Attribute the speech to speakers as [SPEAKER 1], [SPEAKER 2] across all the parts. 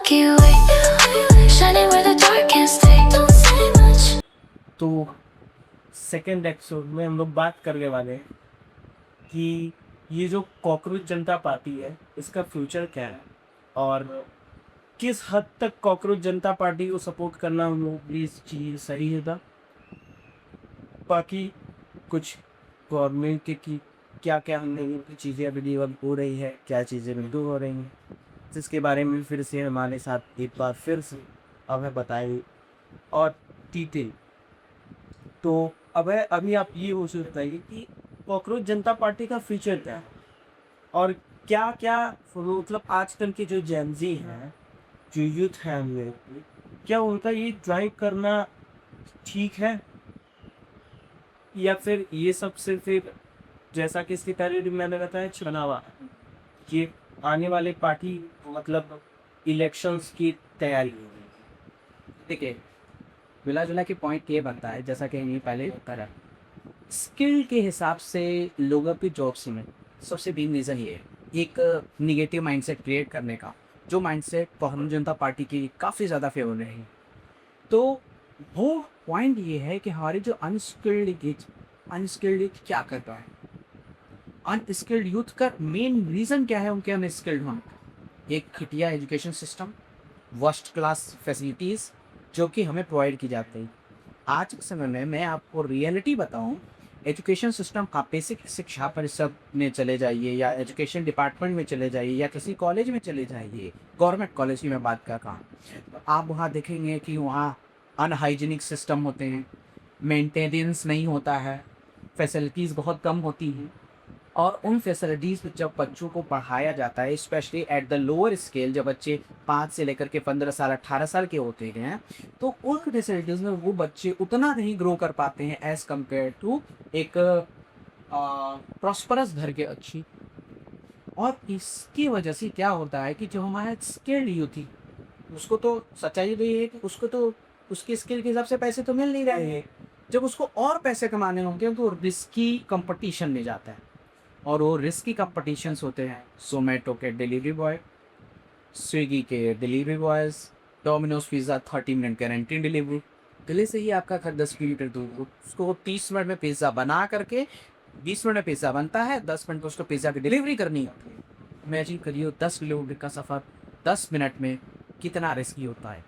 [SPEAKER 1] Milky Way, shining where the dark can't stay. Don't say much.
[SPEAKER 2] तो second episode में हम लोग बात करने वाले हैं कि ये जो कॉकरोच जनता पार्टी है इसका फ्यूचर क्या है और किस हद तक कॉकरोच जनता पार्टी को सपोर्ट करना हम लोग इस चीज़ सही है था। बाकी कुछ गवर्नमेंट की क्या क्या हमने चीज़ें अवेलेबल हो रही है, क्या चीज़ें नहीं हो रही हैं, जिसके बारे में फिर से हमारे साथ एक बार फिर से हमें बताएंगे और डिटेल। तो अब अभी आप ये हो बताइए कि कॉकरोच जनता पार्टी का फ्यूचर क्या है और क्या क्या मतलब आजकल के जो जेनजी हैं, जो यूथ हैं हम लोग, क्या उनका ये ड्राइव करना ठीक है या फिर ये सब सिर्फ एक जैसा कि इसके पहले भी मैंने बताया चुनावा ये आने वाले पार्टी मतलब इलेक्शंस की तैयारी हो रही है।
[SPEAKER 3] देखिए, मिला जुला के पॉइंट ये बनता है जैसा कि ये पहले करा, स्किल के हिसाब से लोगों की जॉब्स में सबसे मेन रीज़न ये है एक निगेटिव माइंडसेट क्रिएट करने का, जो माइंडसेट बहुजन जनता पार्टी की काफ़ी ज़्यादा फेवर रही है। तो वो पॉइंट ये है कि हमारे जो अनस्किल्ड यूथ क्या कर रहा है। अनस्किल्ड यूथ का मेन रीज़न क्या है उनके अनस्किल्ड होने का? एक घटिया education system, worst class facilities जो कि हमें प्रोवाइड की जाती है। आज के समय में मैं आपको रियलिटी बताऊं, एजुकेशन सिस्टम का बेसिक शिक्षा परिषद में चले जाइए या एजुकेशन डिपार्टमेंट में चले जाइए या किसी कॉलेज में चले जाइए, गवर्नमेंट कॉलेज की मैं बात कर रहा हूँ, तो आप वहाँ देखेंगे कि वहाँ अनहाइजीनिक सिस्टम होते हैं, मेंटेनेंस नहीं होता है, फैसिलिटीज़ बहुत कम होती हैं। और उन फैसिलिटीज़ में जब बच्चों को पढ़ाया जाता है, specially at the lower scale, जब बच्चे 5 से लेकर के 15 साल 18 साल के होते हैं, तो उन फैसिलिटीज़ में वो बच्चे उतना नहीं ग्रो कर पाते हैं एज़ कम्पेयर टू एक प्रॉस्परस घर के अच्छी। और इसकी वजह से क्या होता है कि जो हमारा स्किल्ड यूथ थी, उसको तो सच्चाई तो ये है कि उसको तो उसकी स्किल के हिसाब से पैसे तो मिल नहीं रहे हैं। जब उसको और पैसे कमाने होंगे तो रिस्की कंपटीशन में जाता है, और वो रिस्की कंपटीशंस होते हैं जोमेटो के डिलीवरी बॉय, स्विगी के delivery boys, Domino's pizza 30 minute guarantee delivery, Delhi से ही आपका घर 10 किलोमीटर दूर, उसको 30 मिनट में पिज़्ज़ा बना करके 20 मिनट में पिज़्ज़ा बनता है, 10 मिनट में उसको पिज़्ज़ा की डिलीवरी करनी होती है। इमेजिन करिए 10 किलोमीटर का सफ़र 10 मिनट में कितना रिस्की होता है।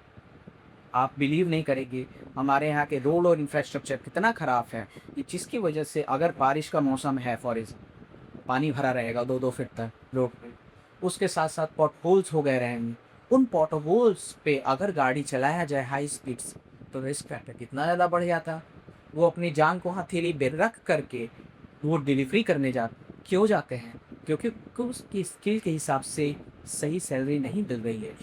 [SPEAKER 3] आप बिलीव नहीं करेंगे हमारे यहाँ के रोड और इंफ्रास्ट्रक्चर कितना ख़राब है कि जिसकी वजह से अगर बारिश का मौसम है फॉर एग्जाम्पल, पानी भरा रहेगा 2-2 फीट तक रोड पे, उसके साथ साथ पॉट होल्स हो गए रहेंगे। उन पॉट होल्स पे अगर गाड़ी चलाया जाए हाई स्पीड से तो रिस्क फैक्टर कितना ज़्यादा बढ़ जाता। वो अपनी जान को हथेली पे रख करके वो डिलीवरी करने क्यों जाते हैं? क्योंकि उसकी स्किल के हिसाब से सही सैलरी नहीं मिल रही है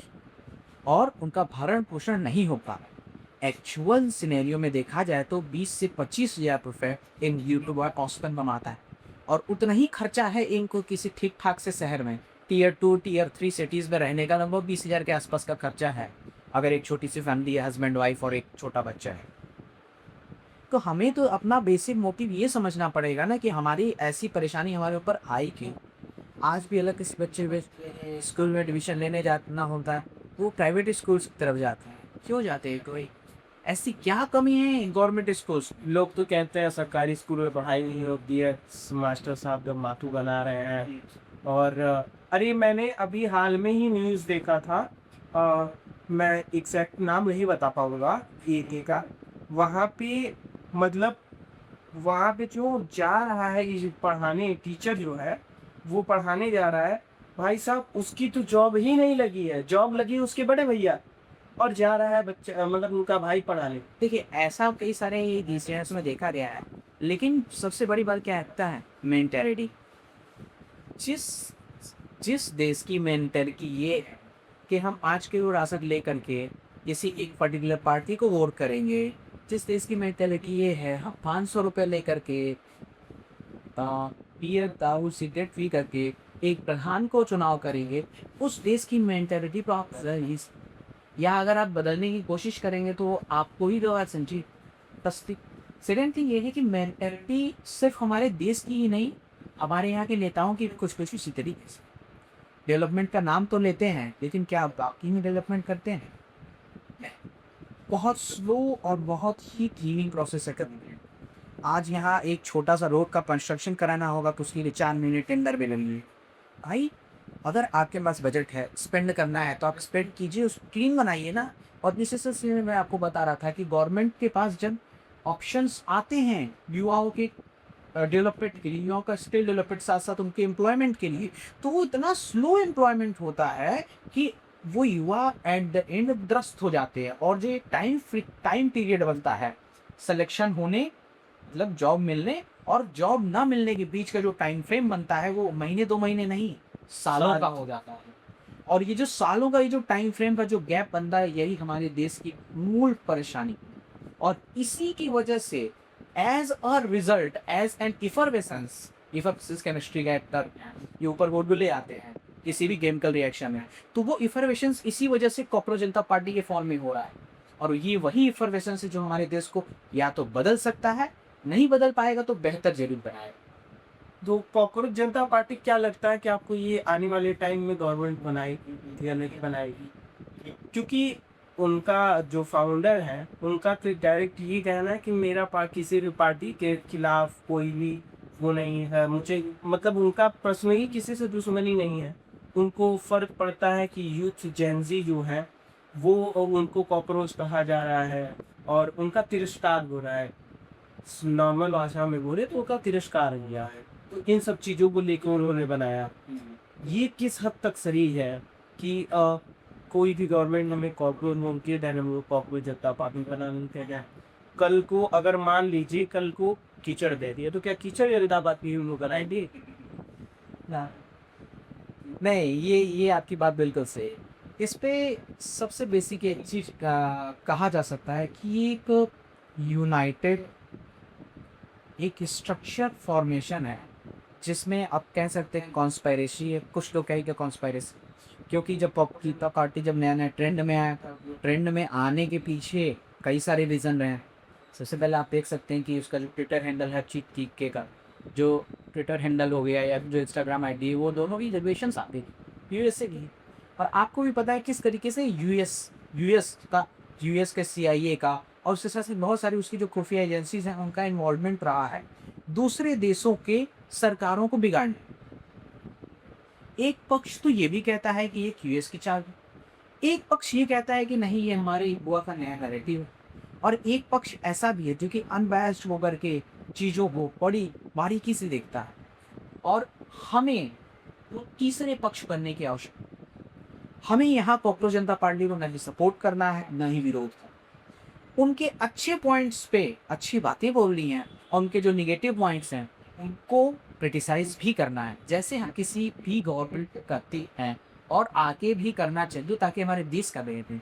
[SPEAKER 3] और उनका भरण पोषण नहीं हो पा रहा। एक्चुअल सिनेरियो में देखा जाए तो 20 से 25 हज़ार रुपये एक यूट्यूबर औसतन कमाता है, और उतना ही खर्चा है इनको किसी ठीक ठाक से शहर में टियर 2 टियर 3 सिटीज़ में रहने का लगभग 20 हज़ार के आसपास का खर्चा है, अगर एक छोटी सी फैमिली है, हस्बैंड वाइफ और एक छोटा बच्चा है। तो हमें तो अपना बेसिक मोटिव ये समझना पड़ेगा ना कि हमारी ऐसी परेशानी हमारे ऊपर आई क्यों। आज भी अगर किसी बच्चे स्कूल में एडमिशन लेने जाना होता है, वो प्राइवेट स्कूल्स की तरफ जाते हैं। क्यों जाते हैं? कोई ऐसी क्या कमी है गवर्नमेंट स्कूल्स?
[SPEAKER 2] लोग तो कहते हैं सरकारी स्कूल में पढ़ाई नहीं होती है, मास्टर साहब जब माथू बना रहे हैं। और अरे मैंने अभी हाल में ही न्यूज़ देखा था, मैं एग्जैक्ट नाम नहीं बता पाऊँगा एरिया का, वहाँ पे मतलब वहाँ पे जो जा रहा है ये पढ़ाने, टीचर जो है वो पढ़ाने जा रहा है, भाई साहब उसकी तो जॉब ही नहीं लगी है, जॉब लगी उसके बड़े भैया और जा रहा है बच्चा मतलब उनका भाई पढ़ाने।
[SPEAKER 3] देखिए, ऐसा कई सारे इंसिडेंट्स में देखा गया है, लेकिन सबसे बड़ी बात क्या लगता है? मेंटेलिटी। जिस जिस देश की मेंटेलिटी ये है कि हम आज की विरासत लेकर के किसी एक पर्टिकुलर पार्टी को वोट करेंगे, जिस देश की मेंटेलिटी ये है हम 500 रुपये लेकर के बियर दारू सिगरेट पी करके एक प्रधान को चुनाव करेंगे, उस देश की मेंटेलिटी पर आप या अगर आप बदलने की कोशिश करेंगे तो आपको ही दो समझिए तस्दीक। सेकेंड थिंग ये है कि मेंटेलिटी सिर्फ हमारे देश की ही नहीं, हमारे यहाँ के नेताओं की भी कुछ कुछ इसी तरीके से। डेवलपमेंट का नाम तो लेते हैं, लेकिन क्या बाकी में डेवलपमेंट करते हैं? बहुत स्लो और बहुत ही धीमी प्रोसेस है करनी है। आज यहाँ एक छोटा सा रोड का कंस्ट्रक्शन कराना होगा तो उसके लिए 4 महीने टेंडर में लगेंगे। भाई अगर आपके पास बजट है, स्पेंड करना है तो आप स्पेंड कीजिए, उस टीम बनाइए ना। और इस सिलसिले में मैं आपको बता रहा था कि गवर्नमेंट के पास जब ऑप्शंस आते हैं युवाओं के डेवलपमेंट के लिए, युवाओं का स्किल डेवलपमेंट साथ साथ उनके एम्प्लॉयमेंट के लिए, तो वो इतना स्लो एम्प्लॉयमेंट होता है कि वो युवा एट द एंड त्रस्त हो जाते हैं। और जो टाइम पीरियड बनता है सिलेक्शन होने, मतलब जॉब मिलने और जॉब ना मिलने के बीच का जो टाइम फ्रेम बनता है वो महीने 2 महीने नहीं, सालों का हो जाता है। और ये जो सालों का ये जो टाइम फ्रेम का जो गैप बनता है, यही हमारे देश की मूल परेशानी। और इसी की वजह से as a result, as an effervescence chemistry का एक टर्म है, ये ऊपर बोर्ड ले आते हैं किसी भी केमिकल रिएक्शन में, तो वो इफर्वेसेंस इसी वजह से कॉकरोच जनता पार्टी के फॉर्म में हो रहा है। और ये वही इफर्वेसेंस है जो हमारे देश को या तो बदल सकता है, नहीं बदल पाएगा तो बेहतर जरूर बनाएगा।
[SPEAKER 2] तो कॉकरोच जनता पार्टी क्या लगता है कि आपको ये आने वाले टाइम में गवर्नमेंट बनाएगी या नहीं बनाएगी? क्योंकि उनका जो फाउंडर है उनका तो डायरेक्ट ये कहना है कि मेरा किसी भी पार्टी के खिलाफ कोई भी वो नहीं है, मुझे मतलब उनका पर्सनली किसी से दुश्मनी नहीं है। उनको फ़र्क पड़ता है कि यूथ जेनजी जो है वो उनको कॉकरोच कहा जा रहा है और उनका तिरस्कार हो रहा है। नॉर्मल भाषा में बोले तो उनका तिरस्कार किया है। तो इन सब चीज़ों को लेकर उन्होंने बनाया। ये किस हद तक सही है कि कोई भी गवर्नमेंट हमें कॉकरोच मुमकिन है, हम लोग कॉकरोच जनता पार्टी बनाने के लिए कल को अगर मान लीजिए कल को कीचड़ दे दिया तो क्या कीचड़ जनता पार्टी हम लोग बनाएंगे?
[SPEAKER 3] ना नहीं, ये आपकी बात बिल्कुल सही है। इस पे सबसे बेसिक एक चीज़ कहा जा सकता है कि एक यूनाइटेड एक स्ट्रक्चर फॉर्मेशन है, जिसमें आप कह सकते हैं कॉन्स्पायरेसी है, कुछ लोग कहेंगे कॉन्स्पायरेसी, क्योंकि जब पॉपुलर पार्टी जब नया नया ट्रेंड में आया, ट्रेंड में आने के पीछे कई सारे रीज़न रहे हैं। सबसे पहले आप देख सकते हैं कि उसका जो ट्विटर हैंडल है चीक टीके का, जो ट्विटर हैंडल हो गया या जो इंस्टाग्राम आईडी है, वो दोनों की जनरेशन आती थी यूएस से की। और आपको भी पता है किस तरीके से यूएस के CIA का और उसके साथ बहुत सारी उसकी जो खुफिया एजेंसीज हैं उनका इन्वॉल्वमेंट रहा है दूसरे देशों के सरकारों को बिगाड़ने। एक पक्ष तो ये भी कहता है कि ये यूएस की चाल है, एक पक्ष ये कहता है कि नहीं ये हमारे बुआ का नया नैरेटिव है, और एक पक्ष ऐसा भी है जो कि अनबायस्ड होकर के चीज़ों को बड़ी बारीकी से देखता है। और हमें वो तीसरे पक्ष बनने की आवश्यकता, हमें यहाँ कॉकरोच जनता पार्टी को नहीं सपोर्ट करना है न ही विरोध करना। उनके अच्छे पॉइंट्स पे अच्छी बातें बोलनी हैं और उनके जो निगेटिव पॉइंट्स हैं उनको क्रिटिसाइज भी करना है, जैसे हम किसी भी गवर्नमेंट करती हैं और आगे भी करना चाहिए ताकि हमारे देश का बेहतर।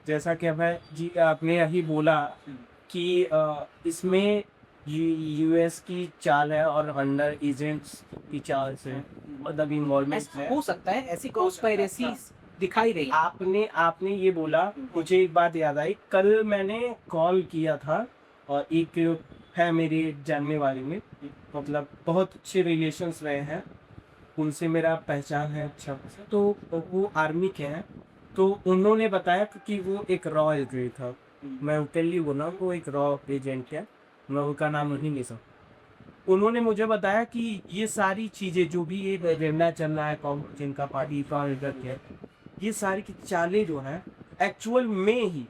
[SPEAKER 2] जैसा कि हमें जी आपने यही बोला कि इसमें यूएस की चाल है और अंडर एजेंट्स की चाल से मतलब इन्वॉल्वमेंट है।
[SPEAKER 3] हो सकता है ऐसी कॉन्स्पायरेसी दिखाई रही।
[SPEAKER 2] आपने ये बोला, मुझे एक बात याद आई। कल मैंने कॉल किया था और एक है मेरी जानने वाली में, मतलब बहुत अच्छे रिलेशंस रहे हैं उनसे, मेरा पहचान है अच्छा। तो वो आर्मी के हैं, तो उन्होंने बताया कि वो एक रॉ एजेंट था। मैं ओपनली बोला वो एक रॉ एजेंट है, मैं उनका नाम नहीं ले सकता। उन्होंने मुझे बताया कि ये सारी चीज़ें जो भी ये एजेंडा चल रहा है कॉकरोच जनता पार्टी का, ये सारी की चालें जो हैं एक्चुअल में ही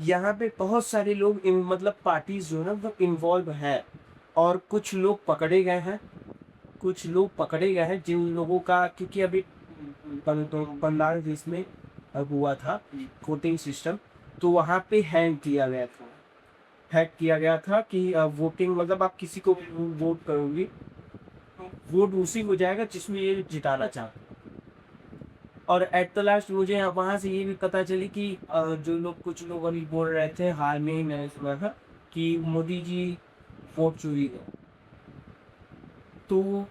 [SPEAKER 2] यहाँ पे बहुत सारे लोग मतलब पार्टीज जो है मतलब इन्वॉल्व है। और कुछ लोग पकड़े गए हैं जिन लोगों का, क्योंकि अभी 15-20 में हुआ था वोटिंग सिस्टम, तो वहाँ पे हैक किया गया था कि वोटिंग मतलब आप किसी को वोट करोगे, वोट उसी को जाएगा जिसमें ये जिताना चाहते। और एट द लास्ट मुझे वहाँ से ये भी पता चली कि कुछ लोग अभी बोल रहे थे, हाल में ही मैंने सुना था कि मोदी जी वोट चोरी है। तो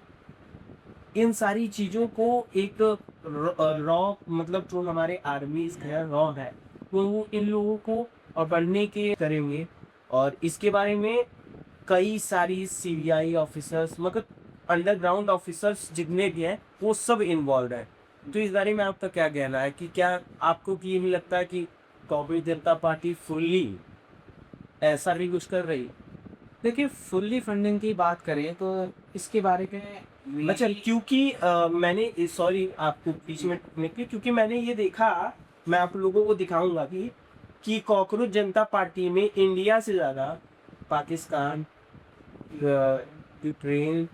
[SPEAKER 2] इन सारी चीज़ों को एक रॉ मतलब जो हमारे आर्मी है रॉ है, वो इन लोगों को और बढ़ने के करेंगे। और इसके बारे में कई सारी CBI ऑफिसर्स मतलब अंडरग्राउंड ऑफिसर्स जितने भी हैं वो सब इन्वॉल्व हैं। तो इस बारे में आपका क्या कहना है कि क्या आपको कि ये नहीं लगता कि कॉकरोच जनता पार्टी फुल्ली ऐसा भी कुछ कर रही?
[SPEAKER 3] देखिए, फुल्ली फंडिंग की बात करें तो इसके बारे में
[SPEAKER 2] अच्छा, क्योंकि मैंने सॉरी आपको बीच में टोकने के लिए, क्योंकि मैंने ये देखा, मैं आप लोगों को दिखाऊंगा कि कॉकरोच जनता पार्टी में इंडिया से ज़्यादा पाकिस्तान, यूक्रेन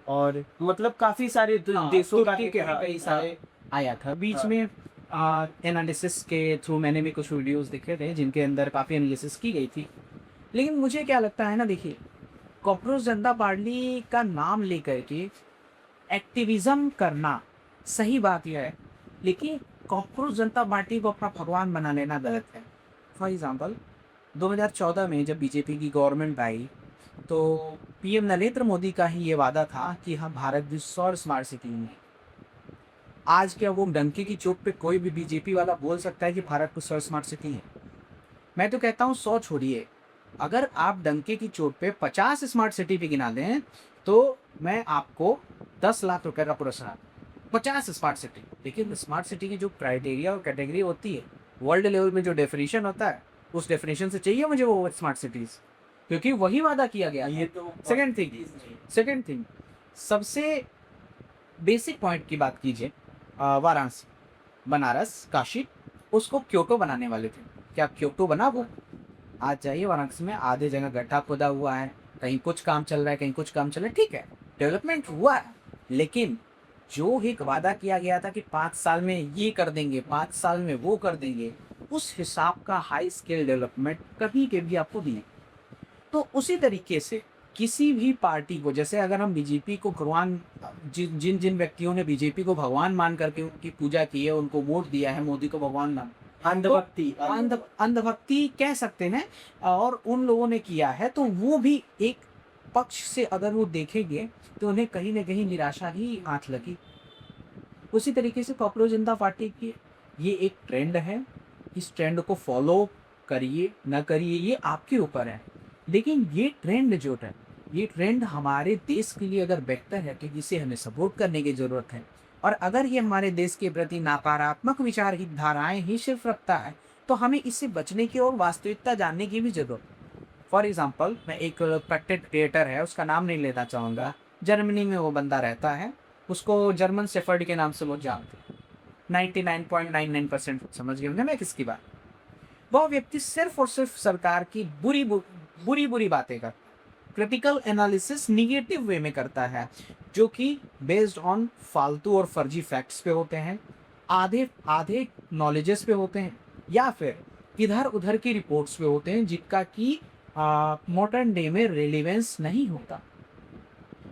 [SPEAKER 2] और मतलब काफ़ी सारे देशों का
[SPEAKER 3] तुर्की के भी कई सारे आया था बीच
[SPEAKER 2] हाँ।
[SPEAKER 3] में। एनालिसिस के थ्रू मैंने भी कुछ वीडियोस देखे थे जिनके अंदर काफ़ी एनालिसिस की गई थी। लेकिन मुझे क्या लगता है ना, देखिए, कॉकरोच जनता पार्टी का नाम लेकर के एक्टिविज्म करना सही बात यह है, लेकिन कॉकरोच जनता पार्टी को अपना भगवान बना लेना गलत है। फॉर एग्जांपल, 2014 में जब बीजेपी की गवर्नमेंट आई तो पीएम नरेंद्र मोदी का ही ये वादा था कि हम भारत विश्व और स्मार्ट सिटी में। आज क्या वो डंके की चोट पे कोई भी बीजेपी वाला बोल सकता है कि भारत को स्मार्ट सिटी है? मैं तो कहता हूँ 100 छोड़िए, अगर आप डंके की चोट पे 50 स्मार्ट सिटी पे गिना दें तो मैं आपको 10 लाख रुपए का पुरस्कार। 50 स्मार्ट सिटी, लेकिन स्मार्ट सिटी की जो क्राइटेरिया और कैटेगरी होती है, वर्ल्ड लेवल में जो डेफिनेशन होता है, उस डेफिनेशन से चाहिए मुझे वो स्मार्ट सिटीज, क्योंकि वही वादा किया गया।
[SPEAKER 2] ये तो
[SPEAKER 3] सेकेंड थिंग, सबसे बेसिक पॉइंट की बात कीजिए, वाराणसी, बनारस, काशी, उसको क्योटो बनाने वाले थे। क्या क्योटो बना वो? आज जाइए वाराणसी में, आधे जगह गड्ढा खोदा हुआ है, कहीं कुछ काम चल रहा है, कहीं कुछ काम चल रहा है। ठीक है, डेवलपमेंट हुआ है, लेकिन जो एक वादा किया गया था कि 5 साल में ये कर देंगे, 5 साल में वो कर देंगे, उस हिसाब का हाई स्केल डेवलपमेंट कभी के भी आपको नहीं। तो उसी तरीके से किसी भी पार्टी को, जैसे अगर हम बीजेपी को भगवान, जिन जिन जिन व्यक्तियों ने बीजेपी को भगवान मान करके उनकी पूजा की है, उनको वोट दिया है, मोदी को भगवान मान,
[SPEAKER 2] अंधभक्ति
[SPEAKER 3] अंधभक्ति कह सकते हैं, और उन लोगों ने किया है, तो वो भी एक पक्ष से अगर वो देखेंगे तो उन्हें कहीं ना कहीं निराशा ही हाथ लगी। उसी तरीके से कॉकरोच जनता पार्टी की ये एक ट्रेंड है, इस ट्रेंड को फॉलो करिए ना करिए ये आपके ऊपर है, लेकिन ये ट्रेंड जो है, ये ट्रेंड हमारे देश के लिए अगर बेहतर है तो इसे हमें सपोर्ट करने की ज़रूरत है। और अगर ये हमारे देश के प्रति नकारात्मक विचार की धाराएं ही सिर्फ रखता है तो हमें इससे बचने की और वास्तविकता जानने की भी जरूरत है। फॉर एग्जाम्पल, मैं एक कंटेंट क्रिएटर है, उसका नाम नहीं लेना चाहूँगा, जर्मनी में वो बंदा रहता है, उसको जर्मन शेफर्ड के नाम से लोग जानते हैं। 99.99% समझ गए होंगे मैं किसकी बात। वह व्यक्ति सिर्फ और सिर्फ सरकार की बुरी बातें कर, क्रिटिकल एनालिसिस निगेटिव वे में करता है, जो कि बेस्ड ऑन फालतू और फर्जी फैक्ट्स पे होते हैं, आधे नॉलेजेस पे होते हैं, या फिर इधर उधर की रिपोर्ट्स पे होते हैं जिनका कि मॉडर्न डे में रेलेवेंस नहीं होता।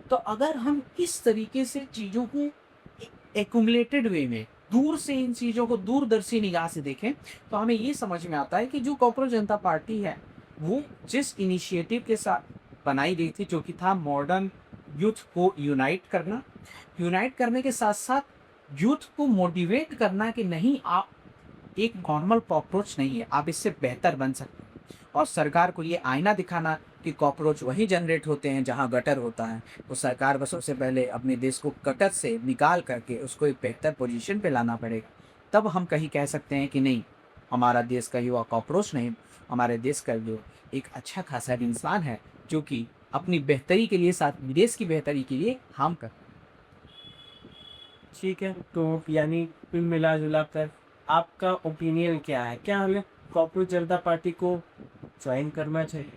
[SPEAKER 3] तो अगर हम इस तरीके से चीज़ों को एक्यूमुलेटेड वे में दूर से इन चीज़ों को दूरदर्शी निगाह से देखें तो हमें ये समझ में आता है कि जो कॉकरोच जनता पार्टी है वो जिस इनिशिएटिव के साथ बनाई गई थी, जो कि था मॉडर्न यूथ को यूनाइट करने के साथ साथ यूथ को मोटिवेट करना कि नहीं, आप एक नॉर्मल कॉकरोच नहीं है, आप इससे बेहतर बन सकते हैं, और सरकार को ये आईना दिखाना कि कॉकरोच वही जनरेट होते हैं जहां गटर होता है। तो सरकार को सबसे पहले अपने देश को गटर से निकाल करके उसको एक बेहतर पोजीशन पे लाना पड़ेगा, तब हम कहीं कह सकते हैं कि नहीं, हमारा देश का युवा कॉकरोच नहीं, हमारे देश का जो एक अच्छा खासा इंसान है जो कि अपनी बेहतरी के लिए, साथ देश की बेहतरी के लिए काम कर।
[SPEAKER 2] ठीक है, तो यानी कुल मिला जुला कर आपका ओपिनियन क्या है? क्या हमें कॉकरोच जनता पार्टी को ज्वाइन करना चाहिए,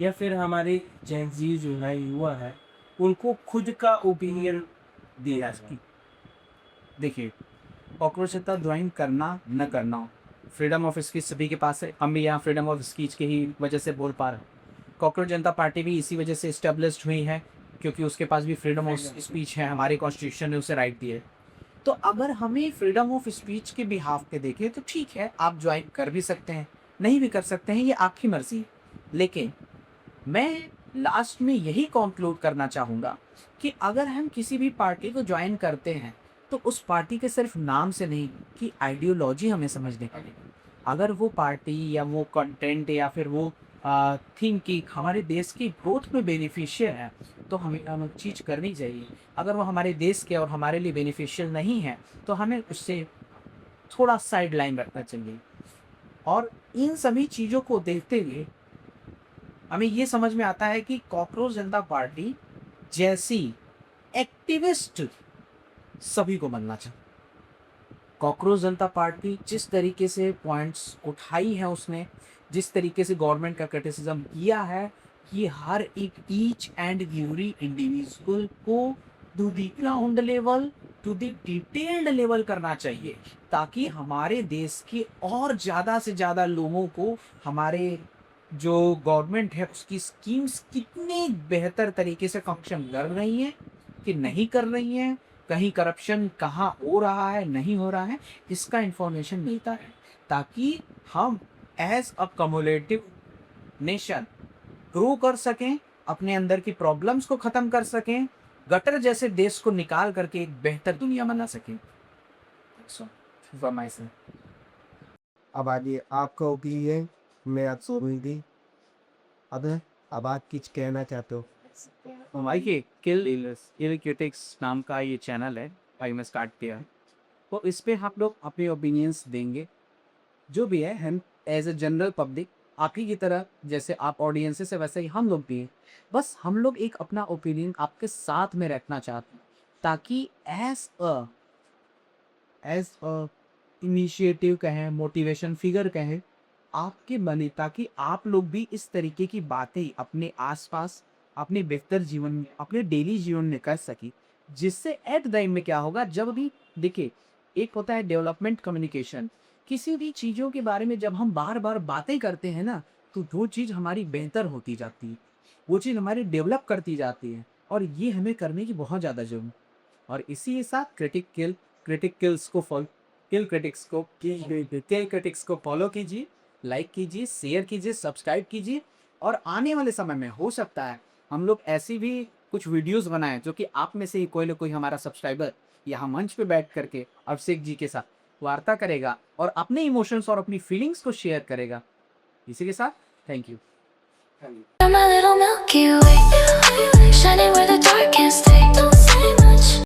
[SPEAKER 2] या फिर हमारे जेन जी जो है, युवा है, उनको खुद का ओपिनियन देना चाहिए?
[SPEAKER 3] देखिए, कॉकरोच जनता ज्वाइन करना न करना, फ्रीडम ऑफ स्पीच सभी के पास है, हम भी यहाँ फ्रीडम ऑफ स्पीच के ही वजह से बोल पा रहे हैं। कॉकरोच जनता पार्टी भी इसी वजह से इस्टेब्लिश्ड हुई है क्योंकि उसके पास भी फ्रीडम ऑफ स्पीच है, हमारे कॉन्स्टिट्यूशन ने उसे राइट दिए। तो अगर हमें फ्रीडम ऑफ स्पीच के बिहाफ पे देखें तो ठीक है, आप ज्वाइन कर भी सकते हैं, नहीं भी कर सकते हैं, ये आपकी मर्जी। लेकिन मैं लास्ट में यही कंक्लूड करना चाहूँगा कि अगर हम किसी भी पार्टी को ज्वाइन करते हैं तो उस पार्टी के सिर्फ नाम से नहीं कि आइडियोलॉजी हमें समझने पड़ेगी। अगर वो पार्टी या वो कंटेंट या फिर वो थिंक कि हमारे देश की ग्रोथ में बेनिफिशियल है तो हमें हम चीज़ करनी चाहिए। अगर वो हमारे देश के और हमारे लिए बेनिफिशियल नहीं है तो हमें उससे थोड़ा साइड लाइन रखना चाहिए। और इन सभी चीज़ों को देखते हुए हमें ये समझ में आता है कि कॉकरोच जनता पार्टी जैसी एक्टिविस्ट सभी को बनना चाहिए। कॉकरोच जनता पार्टी जिस तरीके से पॉइंट्स उठाई है उसने, जिस तरीके से गवर्नमेंट का क्रिटिसिज्म किया है, कि हर एक ईच एंड एवरी इंडिविजुअल को to the ground level, to the detailed level करना चाहिए, ताकि हमारे देश के और ज़्यादा से ज़्यादा लोगों को हमारे जो गवर्नमेंट है उसकी स्कीम्स कितनी बेहतर तरीके से फंक्शन कर रही हैं कि नहीं कर रही हैं, कहीं करप्शन कहाँ हो रहा है, नहीं हो रहा है, इसका इंफॉर्मेशन मिलता है, ताकि हम as a cumulative nation grow कर सकें, अपने अंदर की प्रॉब्लम्स को ख़त्म कर सकें, गटर जैसे देश को निकाल करके एक बेहतर दुनिया बना सकें। So for my self.
[SPEAKER 4] अब आगे आपका ओपिनियन मैं आप सुनूंगी। अब आप कुछ कहना चाहते हो?
[SPEAKER 3] देखिए, किल इलक्यूटिक्स नाम का ये चैनल है, भाई मैं स्टार्ट किया है, तो इस पे हम लोग अपने ओपिनियंस देंगे, जो भी है। हम एज ए जनरल पब्लिक आप ही की तरह, जैसे आप ऑडियंसेस है वैसे ही हम लोग भी हैं। बस हम लोग एक अपना ओपिनियन आपके साथ में रखना चाहते हैं, ताकि एज अ इनिशिएटिव कहें, मोटिवेशन फिगर कहें, आपके बने, ताकि आप लोग भी इस तरीके की बातें अपने आसपास, अपने बेहतर जीवन में, अपने डेली जीवन में कर सकें, जिससे एट द एंड में क्या होगा, जब भी देखिए, एक होता है डेवलपमेंट कम्युनिकेशन, किसी भी चीज़ों के बारे में जब हम बार बार बातें करते हैं ना, तो वो चीज़ हमारी बेहतर होती जाती है, वो चीज़ हमारी डेवलप करती जाती है, और ये हमें करने की बहुत ज़्यादा जरूरत है। और इसी के साथ क्रिटिक्स को फॉलो कीजिए, लाइक कीजिए, शेयर कीजिए, सब्सक्राइब कीजिए, और आने वाले समय में हो सकता है हम लोग ऐसी भी कुछ वीडियोस बनाएं जो कि आप में से ही कोई ना कोई हमारा सब्सक्राइबर यहाँ मंच पे बैठ करके अभिषेक जी के साथ वार्ता करेगा और अपने इमोशंस और अपनी फीलिंग्स को शेयर करेगा। इसी के साथ thank you.
[SPEAKER 1] You're my little Milky Way, shining where the dark can't stay. Don't